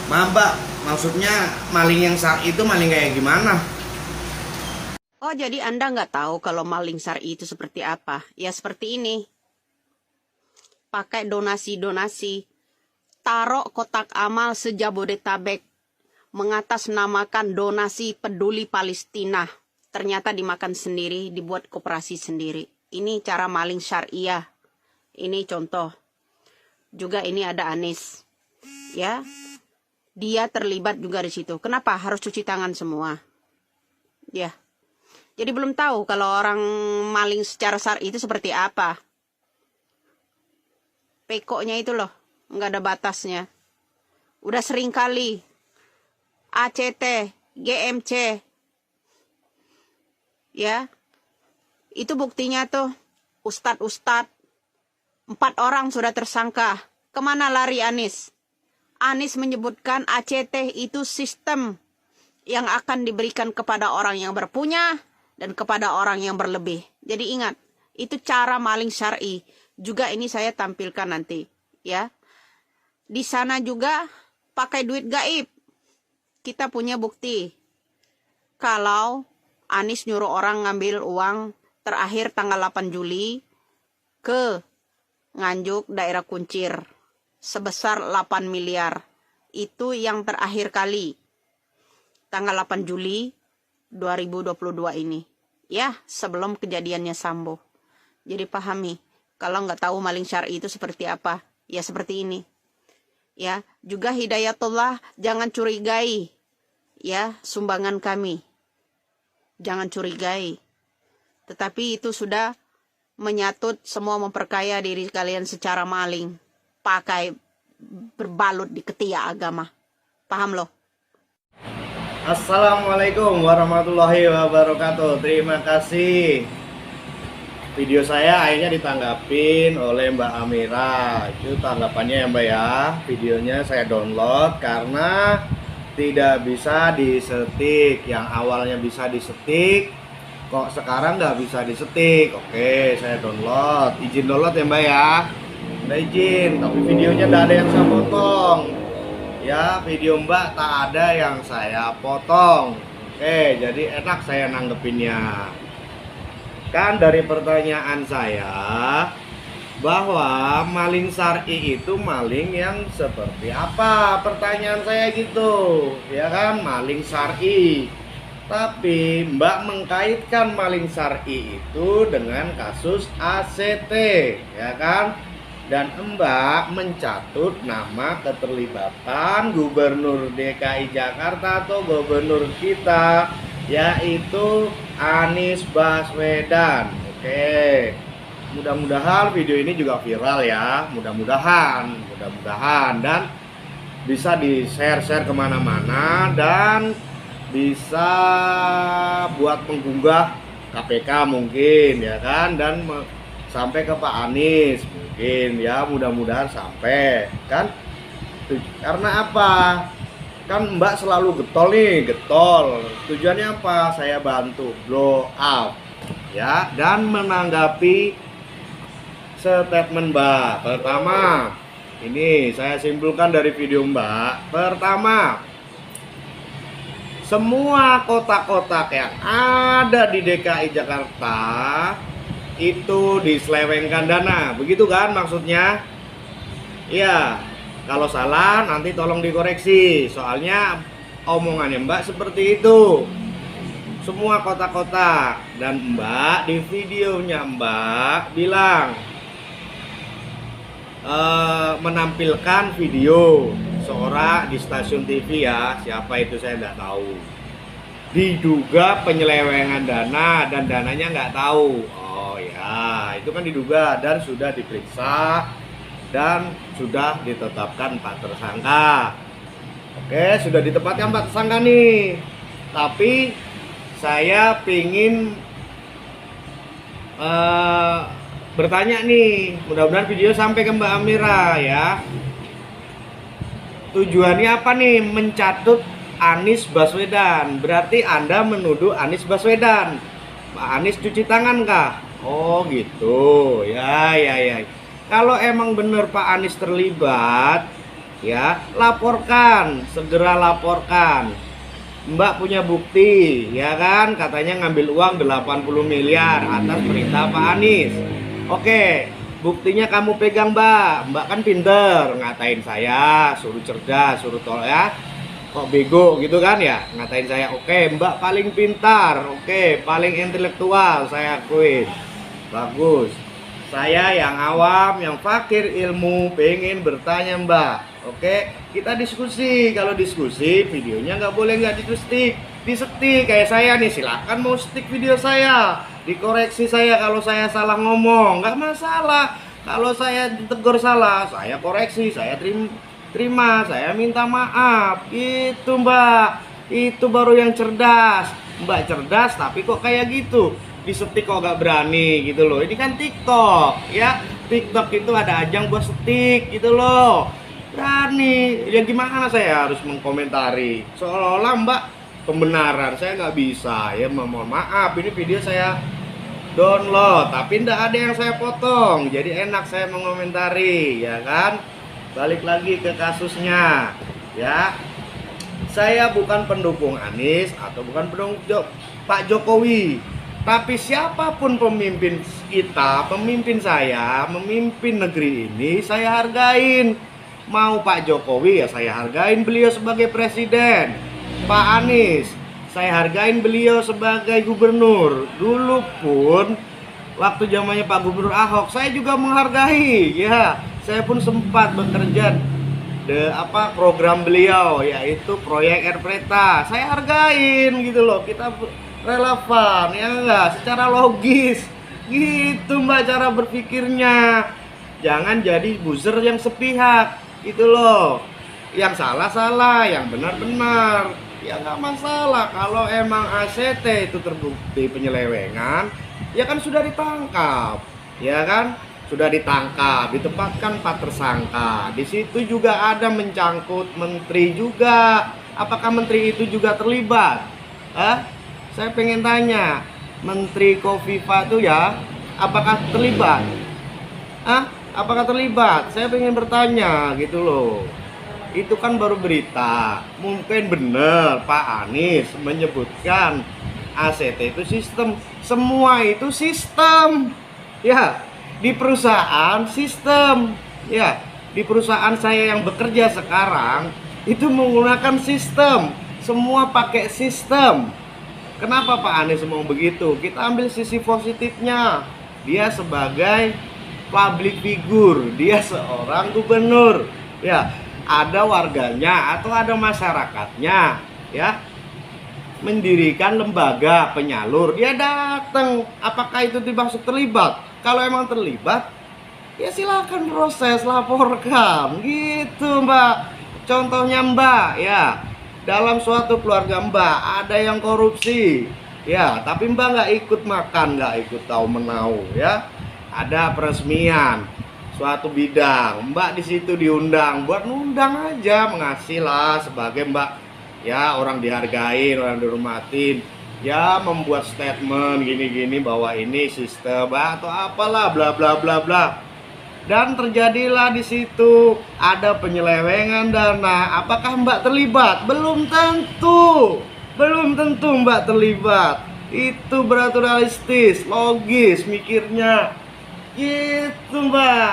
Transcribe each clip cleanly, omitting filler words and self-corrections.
Maaf Mbak, maksudnya maling yang syar'i itu maling kayak gimana? Oh, jadi Anda nggak tahu kalau maling syar'i itu seperti apa? Ya seperti ini. Pakai donasi-donasi. Taruh kotak amal sejabodetabek. Mengatasnamakan donasi peduli Palestina. Ternyata dimakan sendiri, dibuat koperasi sendiri. Ini cara maling syariah. Ini contoh. Juga ini ada Anies. Ya, dia terlibat juga di situ. Kenapa harus cuci tangan semua? Ya. Jadi belum tahu kalau orang maling secara syar'i itu seperti apa. Pekoknya itu loh, nggak ada batasnya. Udah sering kali ACT, GMC, ya, itu buktinya tuh ustadz-ustadz, 4 orang sudah tersangka. Kemana lari Anies? Anies menyebutkan ACT itu sistem yang akan diberikan kepada orang yang berpunya dan kepada orang yang berlebih. Jadi ingat, itu cara maling syar'i. Juga ini saya tampilkan nanti, ya. Di sana juga pakai duit gaib. Kita punya bukti. Kalau Anies nyuruh orang ngambil uang terakhir tanggal 8 Juli ke Nganjuk daerah Kuncir sebesar 8 miliar. Itu yang terakhir kali. Tanggal 8 Juli 2022 ini. Ya, sebelum kejadiannya Sambo. Jadi pahami, kalau nggak tahu maling syar'i itu seperti apa, ya seperti ini. Ya, juga Hidayatullah, jangan curigai ya sumbangan kami. Jangan curigai. Tetapi itu sudah menyatut semua memperkaya diri kalian secara maling. Pakai berbalut di ketiak agama. Paham loh? Assalamualaikum warahmatullahi wabarakatuh. Terima kasih. Video saya akhirnya ditanggapin oleh Mbak Amira. Itu tanggapannya ya Mbak ya. Videonya saya download karena tidak bisa disetik. Yang awalnya bisa disetik, kok sekarang nggak bisa disetik. Oke, saya download. Izin download ya Mbak ya. Udah izin, tapi videonya nggak ada yang saya potong. Ya, video Mbak tak ada yang saya potong. Oke, jadi enak saya nanggepinnya. Kan dari pertanyaan saya bahwa maling syar'i itu maling yang seperti apa? Pertanyaan saya gitu, ya kan, maling syar'i. Tapi Mbak mengkaitkan maling syar'i itu dengan kasus ACT, ya kan? Dan Mbak mencatut nama keterlibatan Gubernur DKI Jakarta atau gubernur kita, yaitu Anies Baswedan. Oke, mudah-mudahan video ini juga viral ya, mudah-mudahan dan bisa di-share kemana-mana dan bisa buat menggugah KPK mungkin ya kan, dan sampai ke Pak Anies mungkin ya, mudah-mudahan sampai kan. Karena apa? Kan Mbak selalu getol. Tujuannya apa? Saya bantu blow up ya. Dan menanggapi statement Mbak, pertama ini saya simpulkan dari video Mbak. Pertama, semua kotak-kotak yang ada di DKI Jakarta itu diselewengkan dana, begitu kan maksudnya? Iya. Kalau salah nanti tolong dikoreksi, soalnya omongannya Mbak seperti itu. Semua kotak-kotak. Dan Mbak di videonya Mbak bilang menampilkan video seorang di stasiun TV ya, siapa itu saya nggak tahu, diduga penyelewengan dana dan dananya nggak tahu. Oh ya, itu kan diduga dan sudah diperiksa dan sudah ditetapkan 4 tersangka. Oke, sudah ditetapkan 4 tersangka nih. Tapi saya pingin bertanya nih, mudah-mudahan video sampai ke Mbak Amira ya. Tujuannya apa nih mencatut Anies Baswedan? Berarti Anda menuduh Anies Baswedan. Pak Anies cuci tangan kah? Oh gitu. Ya. Kalau emang bener Pak Anies terlibat, ya, laporkan, segera laporkan. Mbak punya bukti, ya kan, katanya ngambil uang 80 miliar atas perintah Pak Anies. Oke, buktinya kamu pegang, Mbak kan pinter, ngatain saya suruh cerdas, suruh tolong ya, kok bego gitu kan ya, ngatain saya. Oke, Mbak paling pintar, oke, paling intelektual, saya akuin, bagus. Saya yang awam, yang fakir ilmu, pengen bertanya Mbak. Oke, kita diskusi. Kalau diskusi, videonya nggak boleh nggak disetik kayak saya nih. Silakan mau stick video saya, dikoreksi saya kalau saya salah ngomong, nggak masalah. Kalau saya ditegur salah, saya koreksi, saya terima, saya minta maaf. Itu Mbak, itu baru yang cerdas. Mbak cerdas tapi kok kayak gitu, disetik kok gak berani gitu loh. Ini kan TikTok ya, TikTok itu ada ajang buat setik gitu loh. Berani ya, gimana saya harus mengkomentari seolah-olah Mbak pembenaran. Saya nggak bisa ya, mohon maaf, ini video saya download tapi ndak ada yang saya potong, jadi enak saya mengomentari ya kan. Balik lagi ke kasusnya ya, saya bukan pendukung Anies atau bukan pendukung Pak Jokowi, tapi siapapun pemimpin kita, pemimpin saya, memimpin negeri ini, saya hargain. Mau Pak Jokowi ya saya hargain beliau sebagai presiden. Pak Anies, saya hargain beliau sebagai gubernur. Dulu pun waktu zamannya Pak Gubernur Ahok, saya juga menghargai ya. Saya pun sempat bekerja program beliau, yaitu proyek Airpreta. Saya hargain gitu loh. Kita relevan ya enggak, secara logis gitu Mbak cara berpikirnya. Jangan jadi buzzer yang sepihak gitu loh. Yang salah, yang benar. Ya nggak masalah. Kalau emang ACT itu terbukti penyelewengan, ya kan sudah ditangkap, ya kan sudah ditangkap, ditempatkan 4 tersangka. Di situ juga ada mencangkut menteri juga. Apakah menteri itu juga terlibat? Saya pengen tanya, Menteri Kofifa itu ya, apakah terlibat? Apakah terlibat? Saya pengen bertanya gitu loh. Itu kan baru berita. Mungkin benar Pak Anies menyebutkan ACT itu sistem. Semua itu sistem. Ya, di perusahaan sistem. Ya, di perusahaan saya yang bekerja sekarang itu menggunakan sistem. Semua pakai sistem. Kenapa Pak Anies mau begitu? Kita ambil sisi positifnya. Dia sebagai public figure, dia seorang gubernur. Ya, ada warganya atau ada masyarakatnya ya mendirikan lembaga penyalur, dia datang. Apakah itu dimaksud terlibat? Kalau emang terlibat ya silakan proses, laporkan gitu Mbak. Contohnya Mbak ya, dalam suatu keluarga Mbak ada yang korupsi ya, tapi Mbak nggak ikut makan, nggak ikut tahu menau ya. Ada peresmian suatu bidang, Mbak di situ diundang, buat nundang aja, mengasih lah sebagai Mbak ya, orang dihargain, orang dihormatin ya, membuat statement gini-gini bahwa ini sistem atau apalah bla bla bla bla. Dan terjadilah di situ ada penyelewengan dana. Apakah Mbak terlibat? Belum tentu Mbak terlibat. Itu berarti realistis, logis mikirnya gitu Mbak.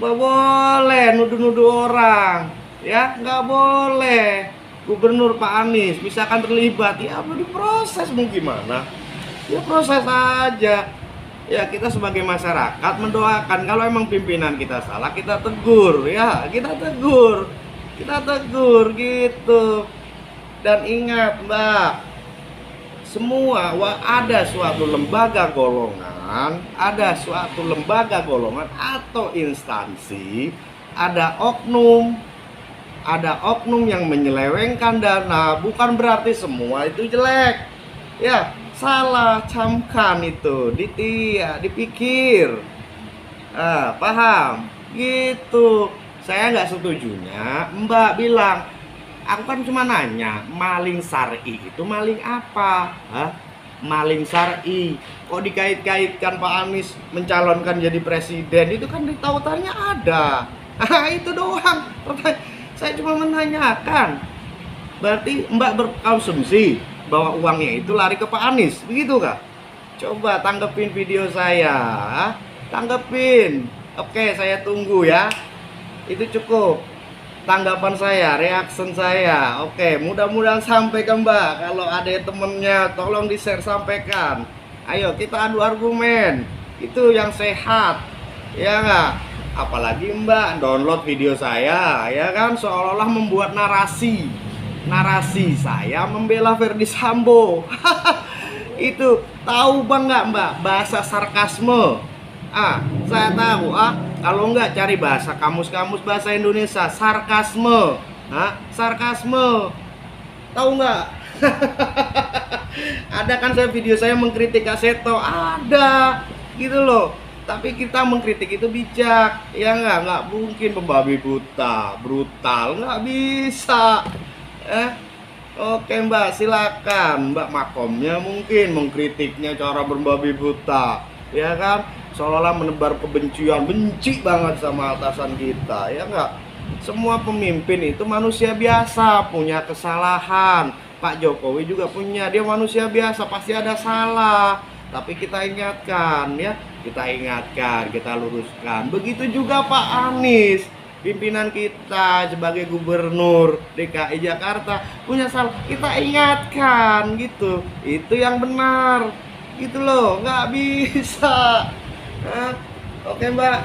Nggak boleh nuduh-nuduh orang ya, nggak boleh. Gubernur Pak Anies misalkan terlibat, ya mau diproses, mau gimana ya, proses aja ya. Kita sebagai masyarakat mendoakan, kalau emang pimpinan kita salah kita tegur ya, kita tegur gitu. Dan ingat Mbak, semua ada suatu lembaga golongan, atau instansi, ada oknum yang menyelewengkan dana. Bukan berarti semua itu jelek ya, salah camkan itu dipikir, paham gitu. Saya nggak setujunya Mbak bilang, aku kan cuma nanya, maling syar'i itu maling apa? Maling syar'i kok dikait-kaitkan Pak Anies mencalonkan jadi presiden? Itu kan di tautannya ada. Itu doang. Saya cuma menanyakan. Berarti Mbak berkonsumsi bahwa uangnya itu lari ke Pak Anies, begitu kah? Coba tanggepin video saya, tanggepin. Oke, saya tunggu ya. Itu cukup tanggapan saya, reaction saya. Oke, mudah-mudahan sampai ke Mbak. Kalau ada temennya, tolong di-share, sampaikan. Ayo kita adu argumen. Itu yang sehat, ya nggak? Apalagi Mbak download video saya, ya kan, seolah-olah membuat narasi saya membela Verdi Sambo. Itu tahu bang nggak Mbak bahasa sarkasme? Saya tahu. Kalau nggak cari bahasa kamus bahasa Indonesia, sarkasme. Sarkasme, tahu nggak? Ada kan video saya mengkritik Kak Seto, ada gitu loh. Tapi kita mengkritik itu bijak, ya nggak mungkin membabi buta, brutal, nggak bisa. Oke Mbak, silakan Mbak makomnya mungkin mengkritiknya cara berbabi buta, ya kan, seolah-olah menebar kebencian, benci banget sama atasan kita, ya nggak. Semua pemimpin itu manusia biasa, punya kesalahan. Pak Jokowi juga punya, dia manusia biasa, pasti ada salah. Tapi kita ingatkan ya, kita luruskan. Begitu juga Pak Anies, pimpinan kita sebagai gubernur DKI Jakarta punya salah, kita ingatkan gitu. Itu yang benar, gitu loh, nggak bisa. Oke Mbak,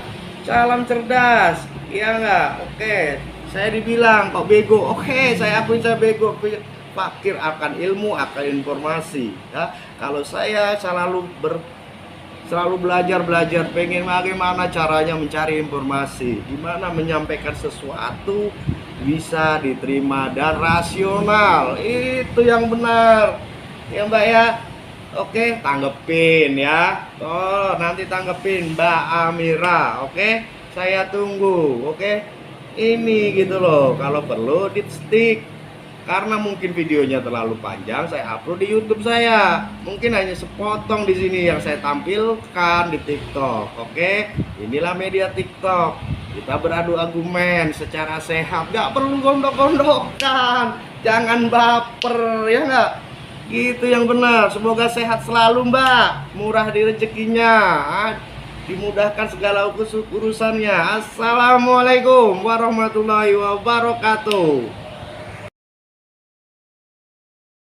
salam cerdas, iya nggak? Oke, saya dibilang kok bego. Oke, saya akui saya bego. Fakir akan ilmu, akan informasi. Ya, kalau saya selalu belajar, pengen bagaimana caranya mencari informasi, gimana menyampaikan sesuatu bisa diterima dan rasional, itu yang benar, ya Mbak ya. Oke, tanggepin ya. Nanti tanggepin Mbak Amira. Oke, saya tunggu. Oke, ini gitu loh. Kalau perlu di stick. Karena mungkin videonya terlalu panjang, saya upload di YouTube saya. Mungkin hanya sepotong di sini yang saya tampilkan di TikTok. Oke, inilah media TikTok. Kita beradu argumen secara sehat, nggak perlu gondok-gondokan, jangan baper, ya nggak? Gitu yang benar. Semoga sehat selalu Mbak, murah di rezekinya, dimudahkan segala urusannya. Assalamualaikum warahmatullahi wabarakatuh.